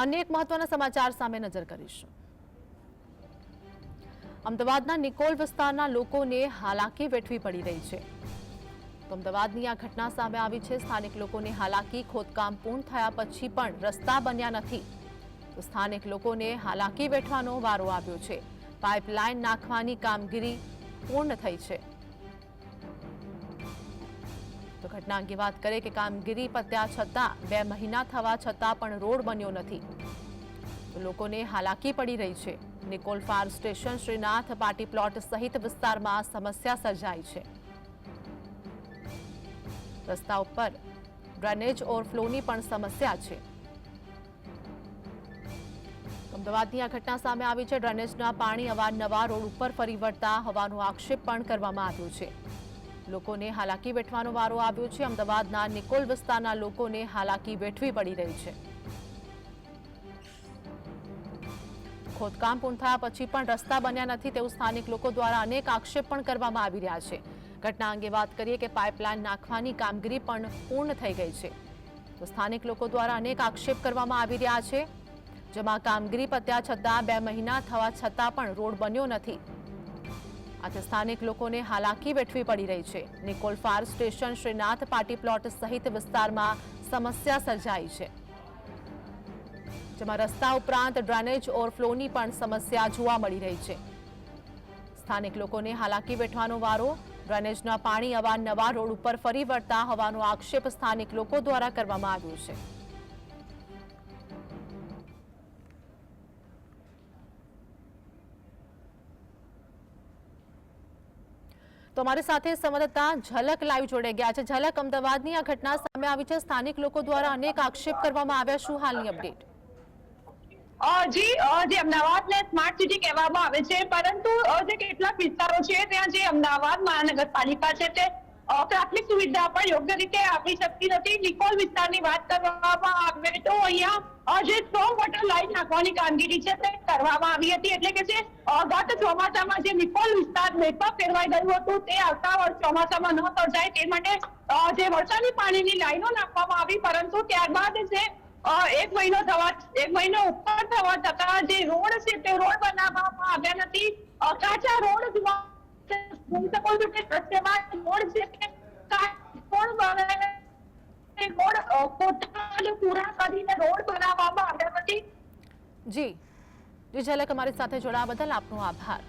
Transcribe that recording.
અન્ય એક મહત્વના સમાચાર સામે નજર કરીશું। અમદાવાદના નિકોલ વિસ્તારના લોકોને હાલાકી વેઠવી પડી રહી છે। તો અમદાવાદની આ ઘટના સામે આવી છે। સ્થાનિક લોકોને હાલાકી ખોદકામ પૂર્ણ થયા પછી પણ રસ્તા બન્યા નથી। તો સ્થાનિક લોકોને હાલાકી વેઠવાનો વારો આવ્યો છે। પાઇપલાઇન નાખવાની કામગીરી પૂર્ણ થઈ છે। તો ઘટના અંગે વાત કરીએ કે કામગીરી પત્યા છતાં 2 મહિના થવા છતાં પણ રોડ બન્યો નથી। તો લોકોને હાલાકી પડી રહી છે। Nikol fire station, Shrinath party plot સહિત વિસ્તારમાં સમસ્યા સર્જાઈ છે। રસ્તા ઉપર ડ્રેનેજ ઓવરફ્લોની પણ સમસ્યા છે। અમદાવાદની આ ઘટના સામે આવી છે। ડ્રેનેજના પાણી અવારનવાર રોડ ઉપર ફરી વળતા હોવાનો આક્ષેપ પણ કરવામાં આવ્યો છે। લોકોને હાલાકી વેઠવાનો વારો આવ્યો છે। અમદાવાદના નિકોલ વિસ્તારના લોકોને હાલાકી વેઠવી પડી રહી છે। ખોદકામ પૂર્ણ થયા પછી પણ રસ્તા બન્યા નથી તેવું સ્થાનિક લોકો દ્વારા અનેક આક્ષેપ પણ કરવામાં આવી રહ્યા છે। ઘટના અંગે વાત કરીએ કે પાઇપલાઇન નાખવાની કામગીરી પણ પૂર્ણ થઈ ગઈ છે। તો સ્થાનિક લોકો દ્વારા અનેક આક્ષેપ કરવામાં આવી રહ્યા છે, જેમાં કામગીરી પત્યા છતાં 2 મહિના થવા છતાં પણ રોડ બન્યો નથી। આથી સ્થાનિક લોકોને હાલાકી વેઠવી પડી રહી છે। Nikol fire station, Shrinath party plot સહિત વિસ્તારમાં સમસ્યા સર્જાઈ છે, જેમાં રસ્તા ઉપરાંત ડ્રેનેજ ઓવરફ્લોની પણ સમસ્યા જોવા મળી રહી છે। સ્થાનિક લોકોને હાલાકી વેઠવાનો વારો, ડ્રેનેજના પાણી અવારનવાર રોડ ઉપર ફરી વળતા હોવાનો આક્ષેપ સ્થાનિક લોકો દ્વારા કરવામાં આવ્યો છે। તો અમારી સાથે સંવાદદાતા ઝલક લાઈવ જોડાઈ ગયા છે। ઝલક, અમદાવાદની આ ઘટના સામે આવી છે। સ્થાનિક લોકો દ્વારા અનેક આક્ષેપ કરવામાં આવ્યા, શું હાલની અપડેટ? જે અમદાવાદને સ્માર્ટ સિટી કહેવામાં આવે છે, પરંતુ જે કેટલાક વિસ્તારો છે ત્યાં જે અમદાવાદ મહાનગરપાલિકા છે તે પ્રાથમિક સુવિધા પણ યોગ્ય રીતે આપી શકતી નથી। નિકોલ વિસ્તારની વાત કરવામાં આવે તો અહીંયા જે સ્ટ્રોંગ વોટર લાઈન નાખવાની કામગીરી છે તે કરવામાં આવી હતી, એટલે કે જે ગત ચોમાસામાં જે નિકોલ વિસ્તાર બેટમાં ફેરવાઈ ગયું હતું તે આવતા વર્ષ ચોમાસામાં ન સર્જાય તે માટે જે વરસાદી પાણીની લાઈનો નાખવામાં આવી, પરંતુ ત્યારબાદ જે 1 મહિનો ઉપર થવા છતાં જે રોડ છે તે રોડ બનાવવામાં આવ્યા નથી। કાચા રોડ જોવા જોઈ શકો છો કે રસ્તેમાં રોડ છે કે રોડ પૂરા કરીને રોડ બનાવવામાં આવ્યા નથી। જી ઝલક, અમારી સાથે જોડાવા બદલ આપનો આભાર।